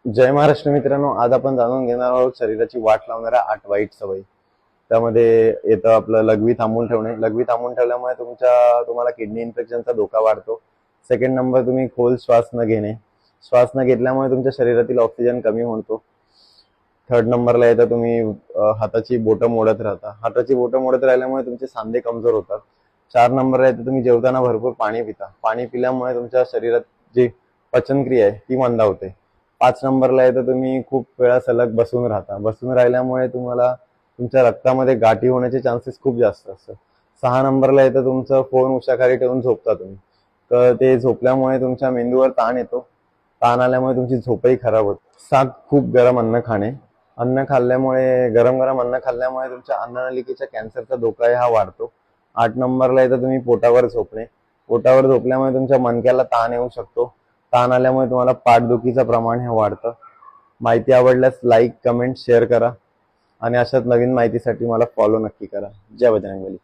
जय महाराष्ट्र मित्रांनो, आज आपण जाणून घेणार आहोत शरीराची वाट लावणाऱ्या 8 वाईट सवयी. त्यामध्ये येतं आपलं लघवी थांबवून ठेवणे. लघवी थांबवून ठेवल्यामुळे तुम्हाला किडनी इन्फेक्शनचा धोका वाढतो. सेकंड नंबर, तुम्ही खोल श्वास न घेणे. श्वास न घेतल्यामुळे तुमच्या शरीरातील ऑक्सिजन कमी होतो. थर्ड नंबरला येतं तुम्ही हाताची बोटं मोडत राहता. हाताची बोटं मोडत राहिल्यामुळे तुमचे सांधे कमजोर होतात. 4 नंबरला येतं तुम्ही जेवताना भरपूर पाणी पिता. पाणी पिल्यामुळे तुमच्या शरीरात जी पचनक्रिया आहे ती मंदावते. 5 नंबरला येतं तुम्ही खूप वेळा सलग बसून राहता. बसून राहिल्यामुळे तुम्हाला तुमच्या रक्तामध्ये गाठी होण्याचे चान्सेस खूप जास्त असतात. 6 नंबरला येतं तुमचं फोन उशाखाली ठेवून झोपता तुम्ही. तर ते झोपल्यामुळे तुमच्या मेंदूवर ताण येतो. ताण आल्यामुळे तुमची झोपही खराब होते. 7, खूप गरम अन्न खाणे. गरम गरम अन्न खाल्ल्यामुळे तुमच्या अन्ननलिकेच्या कॅन्सरचा धोका हा वाढतो. 8 नंबरला येतं तुम्ही पोटावर झोपणे. पोटावर झोपल्यामुळे तुमच्या मणक्याला ताण येऊ शकतो. ताण आल्यामुळे तुम्हाला पाठदुखीचं प्रमाण हे वाढतं. माहिती आवडल्यास लाईक, कमेंट, शेअर करा आणि अशाच नवीन माहितीसाठी मला फॉलो नक्की करा. जय बजरंगबली.